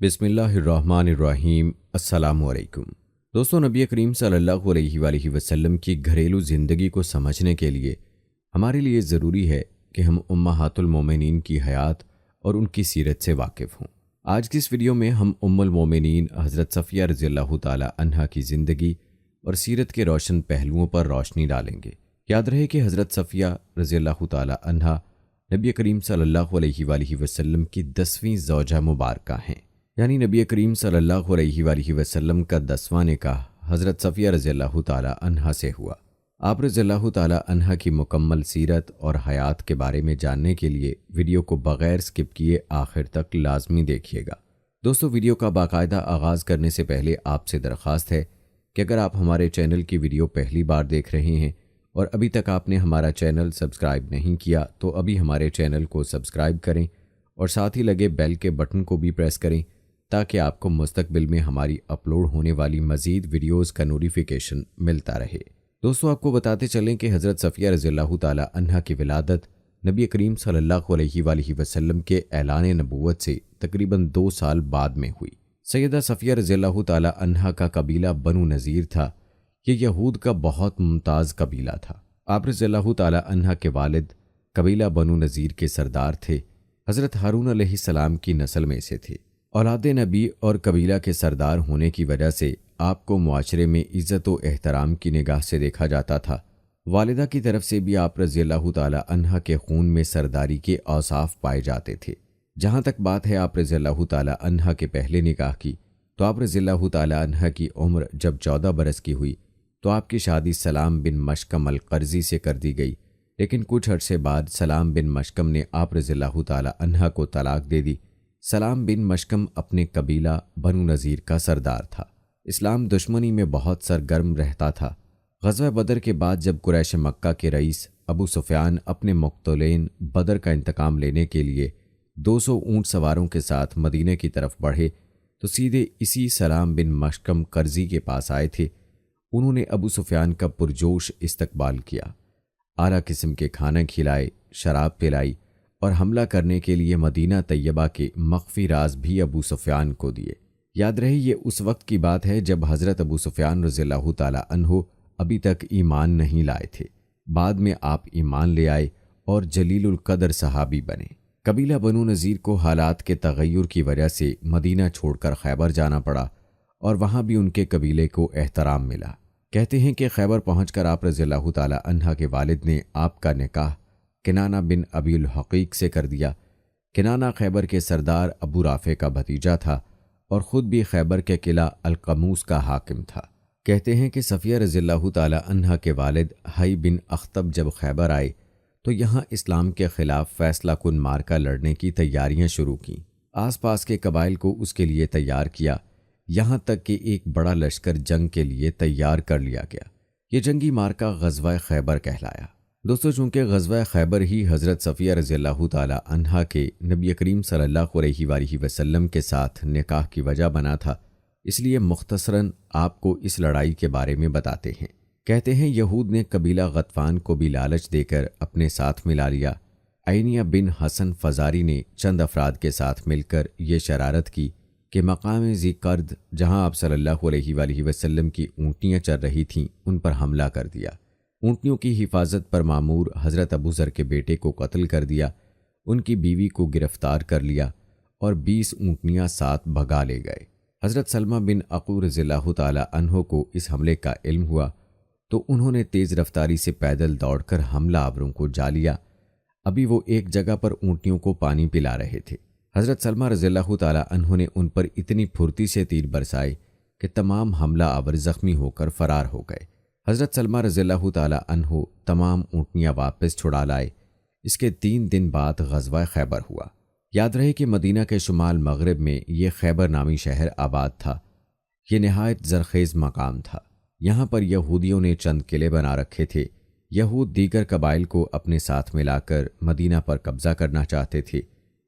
بسم اللہ الرحمن الرحیم۔ السلام علیکم دوستو، نبی کریم صلی اللہ علیہ وآلہ وسلم کی گھریلو زندگی کو سمجھنے کے لیے ہمارے لیے ضروری ہے کہ ہم امہات المومنین کی حیات اور ان کی سیرت سے واقف ہوں۔ آج کی اس ویڈیو میں ہم ام المومنین حضرت صفیہ رضی اللہ تعالی عنہا کی زندگی اور سیرت کے روشن پہلوؤں پر روشنی ڈالیں گے۔ یاد رہے کہ حضرت صفیہ رضی اللہ تعالی عنہا نبی کریم صلی اللہ علیہ وآلہ وسلم کی 10ویں زوجہ مبارکہ ہیں، یعنی نبی کریم صلی اللہ علیہ وآلہ وسلم کا 10واں نکاح حضرت صفیہ رضی اللہ تعالی عنہا سے ہوا۔ آپ رضی اللہ تعالی عنہا کی مکمل سیرت اور حیات کے بارے میں جاننے کے لیے ویڈیو کو بغیر سکپ کیے آخر تک لازمی دیکھیے گا۔ دوستو، ویڈیو کا باقاعدہ آغاز کرنے سے پہلے آپ سے درخواست ہے کہ اگر آپ ہمارے چینل کی ویڈیو پہلی بار دیکھ رہے ہیں اور ابھی تک آپ نے ہمارا چینل سبسکرائب نہیں کیا تو ابھی ہمارے چینل کو سبسکرائب کریں اور ساتھ ہی لگے بیل کے بٹن کو بھی پریس کریں تاکہ آپ کو مستقبل میں ہماری اپلوڈ ہونے والی مزید ویڈیوز کا نوٹیفیکیشن ملتا رہے۔ دوستو، آپ کو بتاتے چلیں کہ حضرت صفیہ رضی اللہ تعالی عنہا کی ولادت نبی کریم صلی اللہ علیہ وآلہ وسلم کے اعلان نبوت سے تقریباً 2 سال بعد میں ہوئی۔ سیدہ صفیہ رضی اللہ تعالی عنہا کا قبیلہ بنو نذیر تھا۔ یہ یہود کا بہت ممتاز قبیلہ تھا۔ آپ رضی اللہ تعالی عنہا کے والد قبیلہ بنو نذیر کے سردار تھے۔ حضرت ہارون علیہ السلام کی نسل میں سے تھے۔ اولاد نبی اور قبیلہ کے سردار ہونے کی وجہ سے آپ کو معاشرے میں عزت و احترام کی نگاہ سے دیکھا جاتا تھا۔ والدہ کی طرف سے بھی آپ رضی اللہ تعالی عنہا کے خون میں سرداری کے اوصاف پائے جاتے تھے۔ جہاں تک بات ہے آپ رضی اللہ تعالی عنہا کے پہلے نکاح کی، تو آپ رضی اللہ تعالی عنہا کی عمر جب 14 برس کی ہوئی تو آپ کی شادی سلام بن مشکم القرظی سے کر دی گئی، لیکن کچھ عرصے بعد سلام بن مشکم نے آپ رضی اللہ تعالی عنہا کو طلاق دے دی۔ سلام بن مشکم اپنے قبیلہ بنو نذیر کا سردار تھا۔ اسلام دشمنی میں بہت سرگرم رہتا تھا۔ غزوہ بدر کے بعد جب قریش مکہ کے رئیس ابو سفیان اپنے مقتولین بدر کا انتقام لینے کے لیے 200 اونٹ سواروں کے ساتھ مدینہ کی طرف بڑھے تو سیدھے اسی سلام بن مشکم قرظی کے پاس آئے تھے۔ انہوں نے ابو سفیان کا پرجوش استقبال کیا، اعلیٰ قسم کے کھانا کھلائے، شراب پلائی اور حملہ کرنے کے لیے مدینہ طیبہ کے مخفی راز بھی ابو سفیان کو دیے۔ یاد رہے یہ اس وقت کی بات ہے جب حضرت ابو سفیان رضی اللہ تعالی عنہ ابھی تک ایمان نہیں لائے تھے۔ بعد میں آپ ایمان لے آئے اور جلیل القدر صحابی بنے۔ قبیلہ بنو نذیر کو حالات کے تغیر کی وجہ سے مدینہ چھوڑ کر خیبر جانا پڑا اور وہاں بھی ان کے قبیلے کو احترام ملا۔ کہتے ہیں کہ خیبر پہنچ کر آپ رضی اللہ تعالی عنہا کے والد نے آپ کا نکاح کنانہ بن ابی الحقیق سے کر دیا۔ کنانہ خیبر کے سردار ابو رافع کا بھتیجا تھا اور خود بھی خیبر کے قلعہ القموس کا حاکم تھا۔ کہتے ہیں کہ صفیہ رضی اللہ تعالی عنہا کے والد حی بن اخطب جب خیبر آئے تو یہاں اسلام کے خلاف فیصلہ کن مارکا لڑنے کی تیاریاں شروع کیں۔ آس پاس کے قبائل کو اس کے لیے تیار کیا، یہاں تک کہ ایک بڑا لشکر جنگ کے لیے تیار کر لیا گیا۔ یہ جنگی مارکا غزوہ خیبر کہلایا۔ دوستو، چونکہ غزوہ خیبر ہی حضرت صفیہ رضی اللہ تعالی عنہا کے نبی کریم صلی اللہ علیہ وآلہ وسلم کے ساتھ نکاح کی وجہ بنا تھا، اس لیے مختصراً آپ کو اس لڑائی کے بارے میں بتاتے ہیں۔ کہتے ہیں یہود نے قبیلہ غطفان کو بھی لالچ دے کر اپنے ساتھ ملا لیا۔ عینیہ بن حسن فزاری نے چند افراد کے ساتھ مل کر یہ شرارت کی کہ مقام ذی قرد جہاں آپ صلی اللہ علیہ وآلہ وسلم کی اونٹنیاں چر رہی تھیں ان پر حملہ کر دیا۔ اونٹنیوں کی حفاظت پر مامور حضرت ابو ذر کے بیٹے کو قتل کر دیا، ان کی بیوی کو گرفتار کر لیا اور 20 اونٹنیاں ساتھ بھگا لے گئے۔ حضرت سلمہ بن عقو رضی اللہ تعالی عنہ کو اس حملے کا علم ہوا تو انہوں نے تیز رفتاری سے پیدل دوڑ کر حملہ آوروں کو جا لیا۔ ابھی وہ ایک جگہ پر اونٹنیوں کو پانی پلا رہے تھے۔ حضرت سلمہ رضی اللہ تعالی عنہ نے ان پر اتنی پھرتی سے تیر برسائے کہ تمام حملہ آور زخمی ہو کر فرار ہو گئے۔ حضرت سلمہ رضی اللہ تعالی عنہ تمام اونٹنیاں واپس چھڑا لائے۔ اس کے 3 دن بعد غزوہ خیبر ہوا۔ یاد رہے کہ مدینہ کے شمال مغرب میں یہ خیبر نامی شہر آباد تھا۔ یہ نہایت زرخیز مقام تھا۔ یہاں پر یہودیوں نے چند قلعے بنا رکھے تھے۔ یہود دیگر قبائل کو اپنے ساتھ ملا کر مدینہ پر قبضہ کرنا چاہتے تھے۔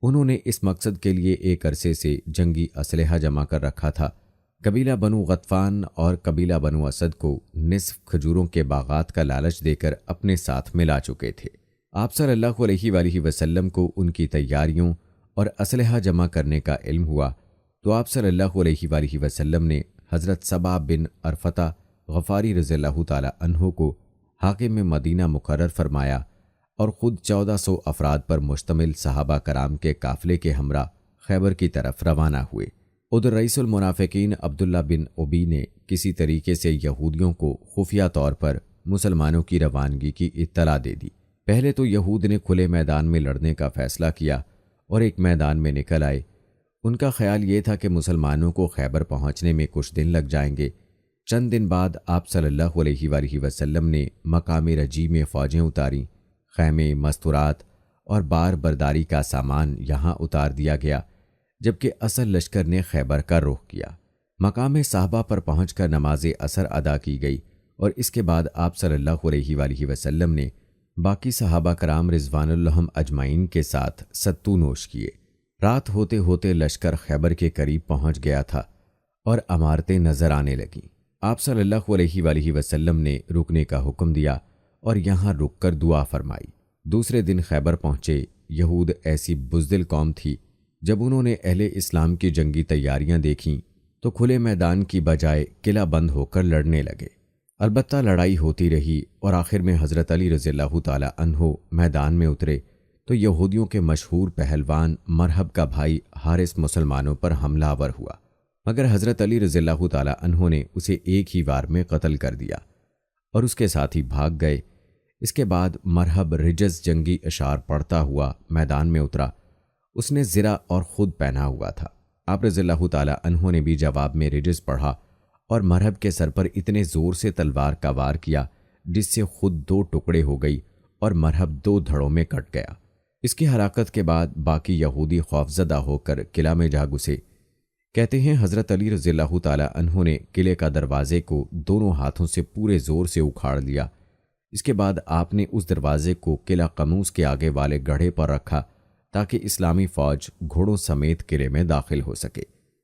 انہوں نے اس مقصد کے لیے ایک عرصے سے جنگی اسلحہ جمع کر رکھا تھا۔ قبیلہ بنو غطفان اور قبیلہ بنو اسد کو نصف کھجوروں کے باغات کا لالچ دے کر اپنے ساتھ ملا چکے تھے۔ آپ صلی اللہ علیہ وآلہ وسلم کو ان کی تیاریوں اور اسلحہ جمع کرنے کا علم ہوا تو آپ صلی اللہ علیہ وآلہ وسلم نے حضرت صبا بن ارفتہ غفاری رضی اللہ تعالی عنہ کو حاکم مدینہ مقرر فرمایا اور خود 1400 افراد پر مشتمل صحابہ کرام کے قافلے کے ہمراہ خیبر کی طرف روانہ ہوئے۔ ادھر رئیس المنافقین عبداللہ بن ابی نے کسی طریقے سے یہودیوں کو خفیہ طور پر مسلمانوں کی روانگی کی اطلاع دے دی۔ پہلے تو یہود نے کھلے میدان میں لڑنے کا فیصلہ کیا اور ایک میدان میں نکل آئے۔ ان کا خیال یہ تھا کہ مسلمانوں کو خیبر پہنچنے میں کچھ دن لگ جائیں گے۔ چند دن بعد آپ صلی اللہ علیہ وآلہ وسلم نے مقام رجی میں فوجیں اتاریں، خیمے، مستورات اور بار برداری کا سامان یہاں اتار دیا گیا، جبکہ اصل لشکر نے خیبر کا رخ کیا۔ مقام صحابہ پر پہنچ کر نماز عصر ادا کی گئی اور اس کے بعد آپ صلی اللہ علیہ وآلہ وسلم نے باقی صحابہ کرام رضوان اللہ اجمعین کے ساتھ ستو نوش کیے۔ رات ہوتے ہوتے لشکر خیبر کے قریب پہنچ گیا تھا اور عمارتیں نظر آنے لگیں۔ آپ صلی اللہ علیہ وآلہ وسلم نے رکنے کا حکم دیا اور یہاں رک کر دعا فرمائی۔ دوسرے دن خیبر پہنچے۔ یہود ایسی بزدل قوم تھی، جب انہوں نے اہل اسلام کی جنگی تیاریاں دیکھیں تو کھلے میدان کی بجائے قلعہ بند ہو کر لڑنے لگے۔ البتہ لڑائی ہوتی رہی اور آخر میں حضرت علی رضی اللہ تعالی عنہ میدان میں اترے تو یہودیوں کے مشہور پہلوان مرحب کا بھائی حارث مسلمانوں پر حملہ آور ہوا، مگر حضرت علی رضی اللہ تعالی عنہ نے اسے ایک ہی وار میں قتل کر دیا اور اس کے ساتھی بھاگ گئے۔ اس کے بعد مرحب رجز جنگی اشعار پڑھتا ہوا میدان میں اترا۔ اس نے زرہ اور خود پہنا ہوا تھا۔ آپ رضی اللہ تعالی عنہ نے بھی جواب میں رجز پڑھا اور مرحب کے سر پر اتنے زور سے تلوار کا وار کیا جس سے خود 2 ٹکڑے ہو گئی اور مرحب 2 دھڑوں میں کٹ گیا۔ اس کی ہلاکت کے بعد باقی یہودی خوفزدہ ہو کر قلعہ میں جا گھسے۔ کہتے ہیں حضرت علی رضی اللہ تعالی عنہ نے قلعے کا دروازے کو دونوں ہاتھوں سے پورے زور سے اکھاڑ لیا۔ اس کے بعد آپ نے اس دروازے کو قلعہ قموس کے آگے والے گڑھے پر رکھا تاکہ اسلامی فوج گھوڑوں سمیت قلعے میں داخل ہو سکے۔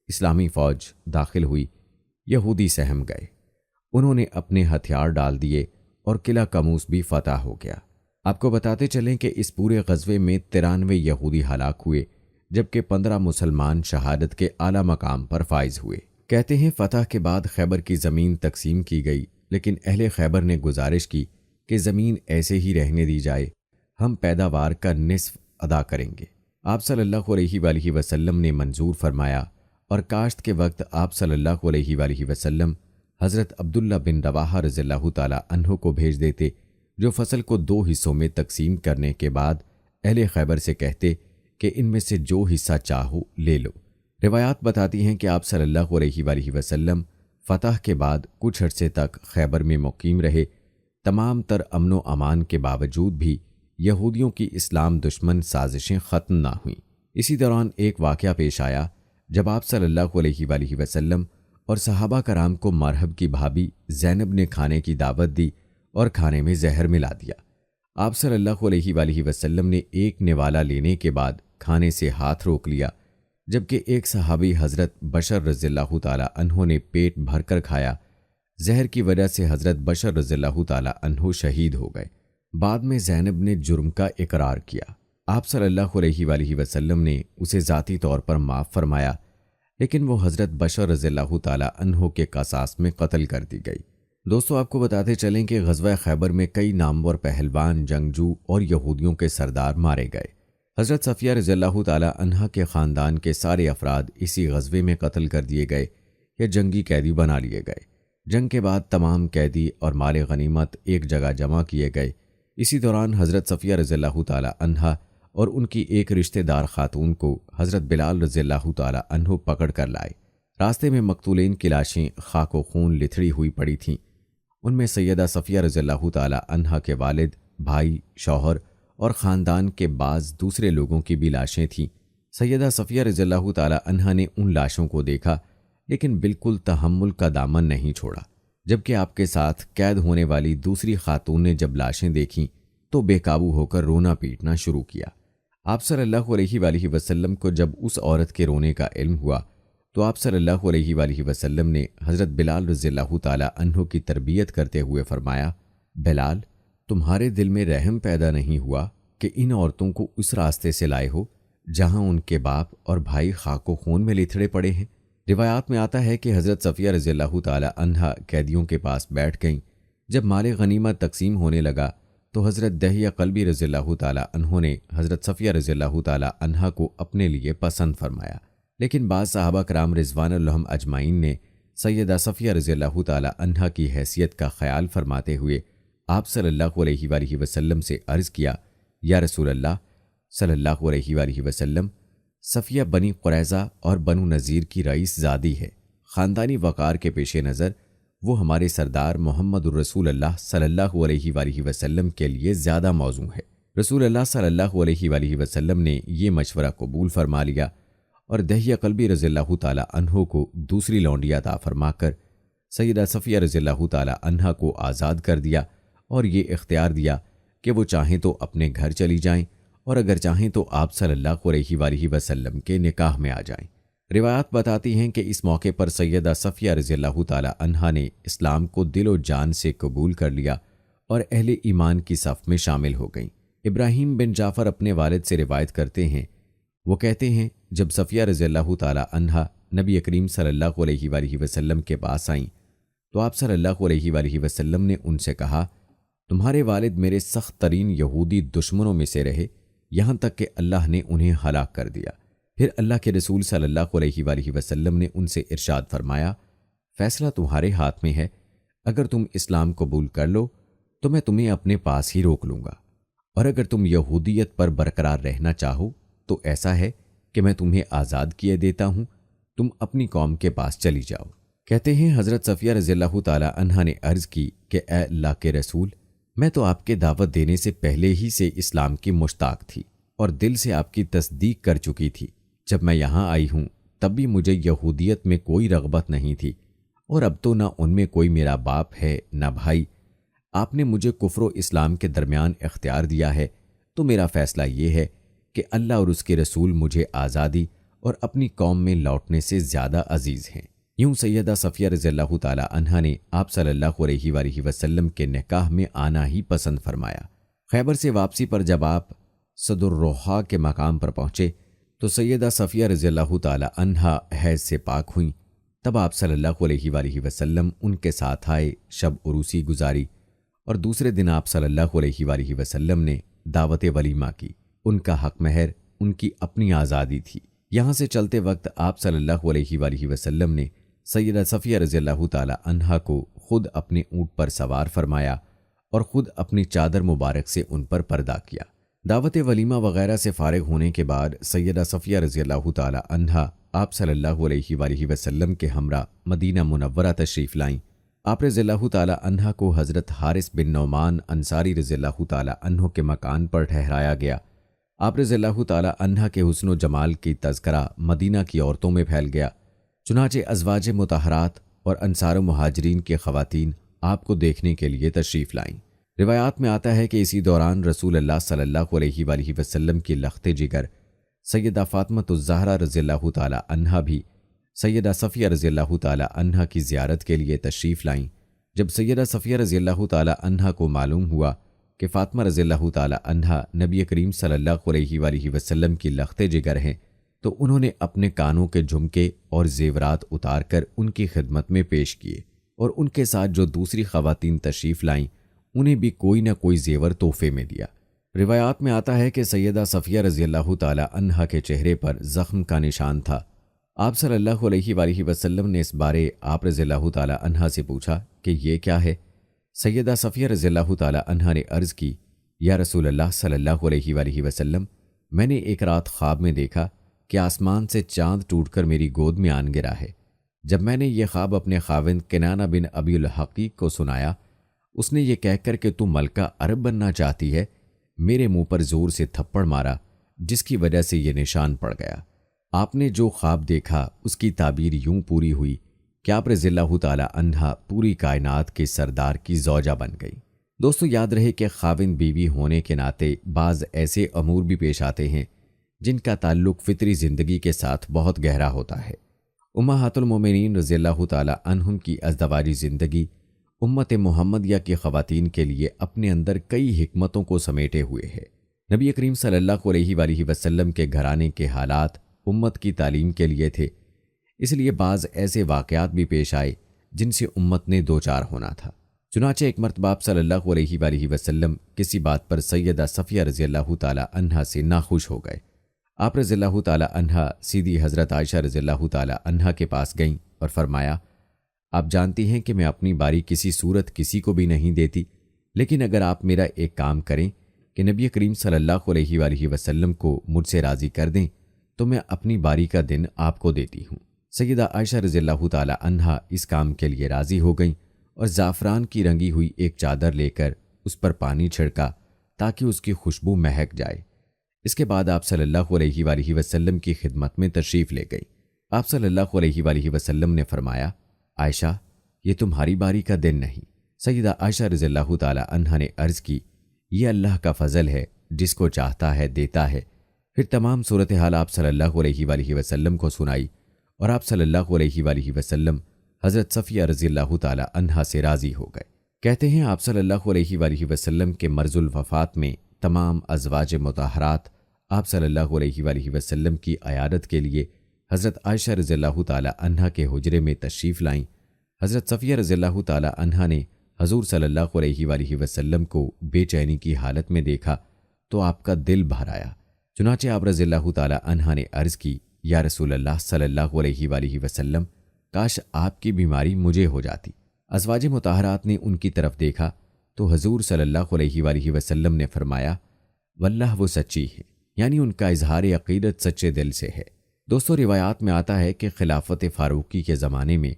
اسلامی فوج داخل ہوئی، یہودی سہم گئے۔ انہوں نے اپنے ہتھیار ڈال دیے اور قلعہ قموس بھی فتح ہو گیا۔ آپ کو بتاتے چلیں کہ اس پورے غزوے میں 93 یہودی ہلاک ہوئے، جبکہ 15 مسلمان شہادت کے اعلیٰ مقام پر فائز ہوئے۔ کہتے ہیں فتح کے بعد خیبر کی زمین تقسیم کی گئی، لیکن اہل خیبر نے گزارش کی کہ زمین ایسے ہی رہنے دی جائے، ہم پیداوار کا نصف ادا کریں گے۔ آپ صلی اللہ علیہ وآلہ وسلم نے منظور فرمایا اور کاشت کے وقت آپ صلی اللہ علیہ وآلہ وسلم حضرت عبداللہ بن رواحہ رضی اللہ تعالی عنہ کو بھیج دیتے، جو فصل کو 2 حصوں میں تقسیم کرنے کے بعد اہل خیبر سے کہتے کہ ان میں سے جو حصہ چاہو لے لو۔ روایات بتاتی ہیں کہ آپ صلی اللہ علیہ وآلہ وسلم فتح کے بعد کچھ عرصے تک خیبر میں مقیم رہے۔ تمام تر امن و امان کے باوجود بھی یہودیوں کی اسلام دشمن سازشیں ختم نہ ہوئیں۔ اسی دوران ایک واقعہ پیش آیا جب آپ صلی اللہ علیہ وآلہ وسلم اور صحابہ کرام کو مرحب کی بھابی زینب نے کھانے کی دعوت دی اور کھانے میں زہر ملا دیا۔ آپ صلی اللہ علیہ وآلہ وسلم نے ایک نوالا لینے کے بعد کھانے سے ہاتھ روک لیا، جبکہ ایک صحابی حضرت بشر رضی اللہ تعالی عنہ نے پیٹ بھر کر کھایا۔ زہر کی وجہ سے حضرت بشر رضی اللہ تعالی عنہ شہید ہو گئے۔ بعد میں زینب نے جرم کا اقرار کیا۔ آپ صلی اللہ علیہ وآلہ وسلم نے اسے ذاتی طور پر معاف فرمایا، لیکن وہ حضرت بشر رضی اللہ تعالی عنہ کے قصاص میں قتل کر دی گئی۔ دوستو، آپ کو بتاتے چلیں کہ غزوہ خیبر میں کئی نامور پہلوان، جنگجو اور یہودیوں کے سردار مارے گئے۔ حضرت صفیہ رضی اللہ تعالی عنہا کے خاندان کے سارے افراد اسی غزوے میں قتل کر دیے گئے یا جنگی قیدی بنا لیے گئے۔ جنگ کے بعد تمام قیدی اور مال غنیمت ایک جگہ جمع کیے گئے۔ اسی دوران حضرت صفیہ رضی اللہ تعالی عنہا اور ان کی ایک رشتہ دار خاتون کو حضرت بلال رضی اللہ تعالی عنہ پکڑ کر لائے۔ راستے میں مقتولین کی لاشیں خاک و خون لتھڑی ہوئی پڑی تھیں۔ ان میں سیدہ صفیہ رضی اللہ تعالی عنہا کے والد، بھائی، شوہر اور خاندان کے بعض دوسرے لوگوں کی بھی لاشیں تھیں۔ سیدہ صفیہ رضی اللہ تعالی عنہا نے ان لاشوں کو دیکھا لیکن بالکل تحمل کا دامن نہیں چھوڑا، جبکہ آپ کے ساتھ قید ہونے والی دوسری خاتون نے جب لاشیں دیکھیں تو بے قابو ہو کر رونا پیٹنا شروع کیا۔ آپ صلی اللہ علیہ وآلہ وسلم کو جب اس عورت کے رونے کا علم ہوا تو آپ صلی اللہ علیہ وآلہ وسلم نے حضرت بلال رضی اللہ تعالی عنہ کی تربیت کرتے ہوئے فرمایا، بلال، تمہارے دل میں رحم پیدا نہیں ہوا کہ ان عورتوں کو اس راستے سے لائے ہو جہاں ان کے باپ اور بھائی خاک و خون میں لتھڑے پڑے ہیں۔ روایات میں آتا ہے کہ حضرت صفیہ رضی اللہ تعالی عنہا قیدیوں کے پاس بیٹھ گئیں۔ جب مال غنیمت تقسیم ہونے لگا تو حضرت دہیہ قلبی رضی اللہ تعالی عنہ نے حضرت صفیہ رضی اللہ تعالی عنہا کو اپنے لیے پسند فرمایا، لیکن بعض صحابہ کرام رضوان اللہ اجمعین نے سیدہ صفیہ رضی اللہ تعالی عنہا کی حیثیت کا خیال فرماتے ہوئے آپ صلی اللہ علیہ وآلہ وسلم سے عرض کیا، یا رسول اللہ صلی اللہ علیہ وآلہ وسلم، صفیہ بنی قریظہ اور بنو نذیر کی رئیس زادی ہے۔ خاندانی وقار کے پیش نظر وہ ہمارے سردار محمد الرسول اللہ صلی اللہ علیہ وآلہ وسلم کے لیے زیادہ موزوں ہے۔ رسول اللہ صلی اللہ علیہ وآلہ وسلم نے یہ مشورہ قبول فرما لیا اور دہیہ قلبی رضی اللہ تعالی عنہ کو دوسری لونڈی عطا فرما کر سیدہ صفیہ رضی اللہ تعالی عنہا کو آزاد کر دیا اور یہ اختیار دیا کہ وہ چاہیں تو اپنے گھر چلی جائیں اور اگر چاہیں تو آپ صلی اللہ علیہ وآلہ وسلم کے نکاح میں آ جائیں۔ روایات بتاتی ہیں کہ اس موقع پر سیدہ صفیہ رضی اللہ تعالی عنہا نے اسلام کو دل و جان سے قبول کر لیا اور اہل ایمان کی صف میں شامل ہو گئیں۔ ابراہیم بن جعفر اپنے والد سے روایت کرتے ہیں، وہ کہتے ہیں جب صفیہ رضی اللہ تعالی عنہا نبی کریم صلی اللہ علیہ وآلہ وسلم کے پاس آئیں تو آپ صلی اللہ علیہ وآلہ وسلم نے ان سے کہا، تمہارے والد میرے سخت ترین یہودی دشمنوں میں سے رہے یہاں تک کہ اللہ نے انہیں ہلاک کر دیا۔ پھر اللہ کے رسول صلی اللہ علیہ وآلہ وسلم نے ان سے ارشاد فرمایا، فیصلہ تمہارے ہاتھ میں ہے، اگر تم اسلام قبول کر لو تو میں تمہیں اپنے پاس ہی روک لوں گا، اور اگر تم یہودیت پر برقرار رہنا چاہو تو ایسا ہے کہ میں تمہیں آزاد کیے دیتا ہوں، تم اپنی قوم کے پاس چلی جاؤ۔ کہتے ہیں حضرت صفیہ رضی اللہ تعالی عنہا نے عرض کی کہ اے اللہ کے رسول، میں تو آپ کے دعوت دینے سے پہلے ہی سے اسلام کی مشتاق تھی اور دل سے آپ کی تصدیق کر چکی تھی۔ جب میں یہاں آئی ہوں تب بھی مجھے یہودیت میں کوئی رغبت نہیں تھی، اور اب تو نہ ان میں کوئی میرا باپ ہے نہ بھائی۔ آپ نے مجھے کفر و اسلام کے درمیان اختیار دیا ہے، تو میرا فیصلہ یہ ہے کہ اللہ اور اس کے رسول مجھے آزادی اور اپنی قوم میں لوٹنے سے زیادہ عزیز ہیں۔ یوں سیدہ صفیہ رضی اللہ تعالی عنہا نے آپ صلی اللہ علیہ وآلہ وسلم کے نکاح میں آنا ہی پسند فرمایا۔ خیبر سے واپسی پر جب آپ صدرروحا کے مقام پر پہنچے تو سیدہ صفیہ رضی اللہ تعالی عنہا حیض سے پاک ہوئیں۔ تب آپ صلی اللہ علیہ وآلہ وسلم ان کے ساتھ آئے، شب عروسی گزاری، اور دوسرے دن آپ صلی اللہ علیہ وآلہ وسلم نے دعوت ولیمہ کی۔ ان کا حق مہر ان کی اپنی آزادی تھی۔ یہاں سے چلتے وقت آپ صلی اللہ علیہ وآلہ وسلم نے سیدہ صفیہ رضی اللہ تعالی عنہا کو خود اپنے اونٹ پر سوار فرمایا اور خود اپنی چادر مبارک سے ان پر پردہ کیا۔ دعوت ولیمہ وغیرہ سے فارغ ہونے کے بعد سیدہ صفیہ رضی اللہ تعالی عنہا آپ صلی اللہ علیہ وآلہ وسلم کے ہمراہ مدینہ منورہ تشریف لائیں۔ آپ رضی اللہ تعالی عنہا کو حضرت حارث بن نعمان انصاری رضی اللہ تعالی عنہ کے مکان پر ٹھہرایا گیا۔ آپ رضی اللہ تعالی عنہا کے حسن و جمال کی تذکرہ مدینہ کی عورتوں میں پھیل گیا، چنانچہ ازواج مطہرات اور انصار و مہاجرین کی خواتین آپ کو دیکھنے کے لیے تشریف لائیں۔ روایات میں آتا ہے کہ اسی دوران رسول اللہ صلی اللہ علیہ وآلہ وسلم کی لخت جگر سیدہ فاطمۃ الزہرا رضی اللہ تعالی عنہا بھی سیدہ صفیہ رضی اللہ تعالی عنہا کی زیارت کے لیے تشریف لائیں۔ جب سیدہ صفیہ رضی اللہ تعالی عنہا کو معلوم ہوا کہ فاطمہ رضی اللہ تعالی عنہا نبی کریم صلی اللہ علیہ وآلہ وسلم کی لخت جگر ہیں تو انہوں نے اپنے کانوں کے جھمکے اور زیورات اتار کر ان کی خدمت میں پیش کیے، اور ان کے ساتھ جو دوسری خواتین تشریف لائیں انہیں بھی کوئی نہ کوئی زیور تحفے میں دیا۔ روایات میں آتا ہے کہ سیدہ صفیہ رضی اللہ تعالی عنہا کے چہرے پر زخم کا نشان تھا۔ آپ صلی اللہ علیہ وآلہ وسلم نے اس بارے آپ رضی اللہ تعالی عنہا سے پوچھا کہ یہ کیا ہے؟ سیدہ صفیہ رضی اللہ تعالی عنہا نے عرض کی، یا رسول اللہ صلی اللہ علیہ وآلہ وسلم، میں نے ایک رات خواب میں دیکھا کہ آسمان سے چاند ٹوٹ کر میری گود میں آن گرا ہے۔ جب میں نے یہ خواب اپنے خاوند کنانہ بن ابی الحقیق کو سنایا، اس نے یہ کہہ کر کہ تو ملکہ عرب بننا چاہتی ہے، میرے منہ پر زور سے تھپڑ مارا، جس کی وجہ سے یہ نشان پڑ گیا۔ آپ نے جو خواب دیکھا اس کی تعبیر یوں پوری ہوئی کہ آپ رضی اللہ تعالی عنہا پوری کائنات کے سردار کی زوجہ بن گئی۔ دوستو، یاد رہے کہ خاوند بیوی ہونے کے ناطے بعض ایسے امور بھی پیش آتے ہیں جن کا تعلق فطری زندگی کے ساتھ بہت گہرا ہوتا ہے۔ امہات المومنین رضی اللہ تعالی عنہم کی ازدواجی زندگی امت محمدیہ کی خواتین کے لیے اپنے اندر کئی حکمتوں کو سمیٹے ہوئے ہے۔ نبی کریم صلی اللہ علیہ وآلہ وسلم کے گھرانے کے حالات امت کی تعلیم کے لیے تھے، اس لیے بعض ایسے واقعات بھی پیش آئے جن سے امت نے دوچار ہونا تھا۔ چنانچہ ایک مرتبہ آپ صلی اللہ علیہ وآلہ وسلم کسی بات پر سیدہ صفیہ رضی اللہ تعالی عنہا سے ناخوش ہو گئے۔ آپ رضی اللہ تعالی عنہا سیدھی حضرت عائشہ رضی اللہ تعالی عنہا کے پاس گئیں اور فرمایا، آپ جانتی ہیں کہ میں اپنی باری کسی صورت کسی کو بھی نہیں دیتی، لیکن اگر آپ میرا ایک کام کریں کہ نبی کریم صلی اللہ علیہ وآلہ وسلم کو مجھ سے راضی کر دیں تو میں اپنی باری کا دن آپ کو دیتی ہوں۔ سیدہ عائشہ رضی اللہ تعالی عنہا اس کام کے لیے راضی ہو گئیں اور زعفران کی رنگی ہوئی ایک چادر لے کر اس پر پانی چھڑکا تاکہ اس کی خوشبو مہک جائے۔ اس کے بعد آپ صلی اللہ علیہ وآلہ وسلم کی خدمت میں تشریف لے گئی۔ آپ صلی اللہ علیہ وآلہ وسلم نے فرمایا، عائشہ یہ تمہاری باری کا دن نہیں۔ سیدہ عائشہ رضی اللہ تعالی عنہا نے عرض کی، یہ اللہ کا فضل ہے، جس کو چاہتا ہے دیتا ہے۔ پھر تمام صورتحال آپ صلی اللہ علیہ وآلہ وسلم کو سنائی اور آپ صلی اللہ علیہ وآلہ وسلم حضرت صفیہ رضی اللہ تعالی عنہا سے راضی ہو گئے۔ کہتے ہیں آپ صلی اللہ علیہ وآلہ وسلم کے مرض الوفات میں تمام ازواج مطہرات آپ صلی اللہ علیہ وآلہ وسلم کی عیادت کے لیے حضرت عائشہ رضی اللہ تعالی عنہا کے حجرے میں تشریف لائیں۔ حضرت صفیہ رضی اللہ تعالی عنہا نے حضور صلی اللہ علیہ وآلہ وسلم کو بے چینی کی حالت میں دیکھا تو آپ کا دل بھر آیا۔ چنانچہ آپ رضی اللہ تعالی عنہا نے عرض کی، یا رسول اللہ صلی اللہ علیہ وآلہ وسلم، کاش آپ کی بیماری مجھے ہو جاتی۔ ازواج مطہرات نے ان کی طرف دیکھا تو حضور صلی اللہ علیہ وآلہ وسلم نے فرمایا، واللہ وہ سچی ہے، یعنی ان کا اظہار عقیدت سچے دل سے ہے۔ دوستو، روایات میں آتا ہے کہ خلافت فاروقی کے زمانے میں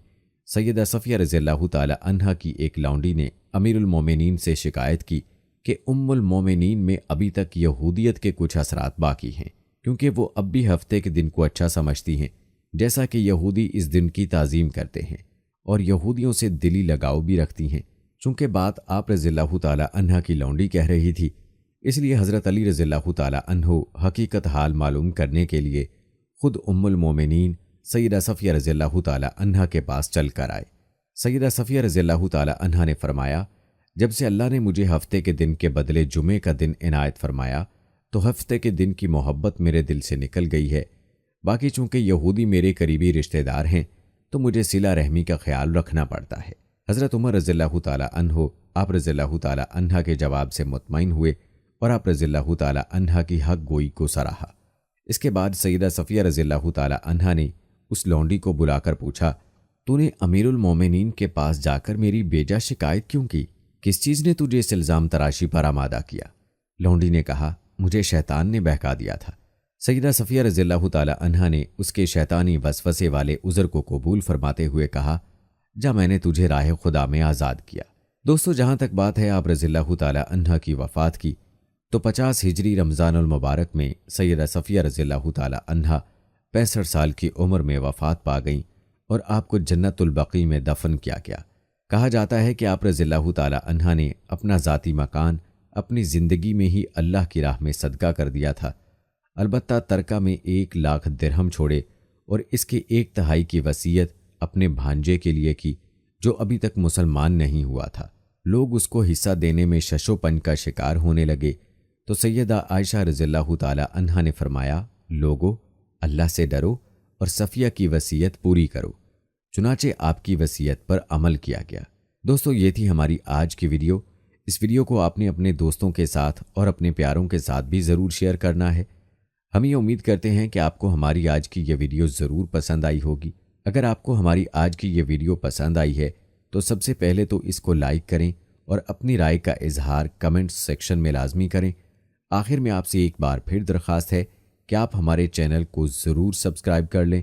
سیدہ صفیہ رضی اللہ تعالی عنہا کی ایک لونڈی نے امیر المومنین سے شکایت کی کہ ام المومنین میں ابھی تک یہودیت کے کچھ اثرات باقی ہیں، کیونکہ وہ اب بھی ہفتے کے دن کو اچھا سمجھتی ہیں، جیسا کہ یہودی اس دن کی تعظیم کرتے ہیں اور یہودیوں سے دلی لگاؤ بھی رکھتی ہیں۔ چونکہ بات آپ رضی اللہ تعالی عنہا کی لونڈی کہہ رہی تھی، اس لیے حضرت علی رضی اللہ تعالی عنہ حقیقت حال معلوم کرنے کے لیے خود ام المومنین سیدہ صفیہ رضی اللہ تعالی عنہا کے پاس چل کر آئے۔ سیدہ صفیہ رضی اللہ تعالی عنہا نے فرمایا، جب سے اللہ نے مجھے ہفتے کے دن کے بدلے جمعے کا دن عنایت فرمایا تو ہفتے کے دن کی محبت میرے دل سے نکل گئی ہے۔ باقی چونکہ یہودی میرے قریبی رشتہ دار ہیں تو مجھے صلہ رحمی کا خیال رکھنا پڑتا ہے۔ حضرت عمر رضی اللہ تعالی عنہ آپ رضی اللہ تعالی عنہا کے جواب سے مطمئن ہوئے اور آپ رضی اللہ تعالی عنہا کی حق گوئی کو سراہا۔ اس کے بعد سیدہ صفیہ رضی اللہ تعالی عنہا نے اس لونڈی کو بلا کر پوچھا، تو نے امیر المومنین کے پاس جا کر میری بیجا شکایت کیوں کی؟ کس چیز نے تجھے اس الزام تراشی پر آمادہ کیا؟ لونڈی نے کہا، مجھے شیطان نے بہکا دیا تھا۔ سیدہ صفیہ رضی اللہ تعالی عنہا نے اس کے شیطانی وسوسے والے عذر کو قبول فرماتے ہوئے کہا، جا میں نے تجھے راہ خدا میں آزاد کیا۔ دوستو، جہاں تک بات ہے آپ رضی اللہ تعالی عنہا کی وفات کی، تو 50 ہجری رمضان المبارک میں سیدہ صفیہ رضی اللہ تعالی عنہا 65 سال کی عمر میں وفات پا گئیں اور آپ کو جنت البقیع میں دفن کیا گیا۔ کہا جاتا ہے کہ آپ رضی اللہ تعالی عنہا نے اپنا ذاتی مکان اپنی زندگی میں ہی اللہ کی راہ میں صدقہ کر دیا تھا، البتہ ترکہ میں 1 لاکھ درہم چھوڑے اور اس کے 1/3 کی وصیت اپنے بھانجے کے لیے کی جو ابھی تک مسلمان نہیں ہوا تھا۔ لوگ اس کو حصہ دینے میں ششو پن کا شکار ہونے لگے تو سیدہ عائشہ رضی اللہ تعالی عنہا نے فرمایا، لوگو اللہ سے ڈرو اور صفیہ کی وصیت پوری کرو۔ چنانچہ آپ کی وصیت پر عمل کیا گیا۔ دوستو، یہ تھی ہماری آج کی ویڈیو۔ اس ویڈیو کو آپ نے اپنے دوستوں کے ساتھ اور اپنے پیاروں کے ساتھ بھی ضرور شیئر کرنا ہے۔ ہم یہ امید کرتے ہیں کہ آپ کو ہماری آج کی یہ ویڈیو ضرور پسند آئی ہوگی۔ اگر آپ کو ہماری آج کی یہ ویڈیو پسند آئی ہے تو سب سے پہلے تو اس کو لائک کریں اور اپنی رائے کا اظہار کمنٹ سیکشن میں لازمی کریں۔ آخر میں آپ سے ایک بار پھر درخواست ہے کہ آپ ہمارے چینل کو ضرور سبسکرائب کر لیں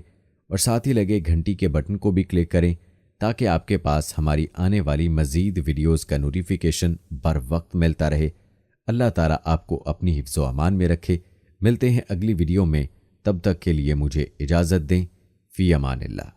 اور ساتھ ہی لگے گھنٹی کے بٹن کو بھی کلک کریں تاکہ آپ کے پاس ہماری آنے والی مزید ویڈیوز کا نوٹیفیکیشن بر وقت ملتا رہے۔ اللہ تعالیٰ آپ کو اپنی حفظ و امان میں رکھے۔ ملتے ہیں اگلی ویڈیو میں، تب تک کے لیے مجھے اجازت دیں۔ فی امان اللہ۔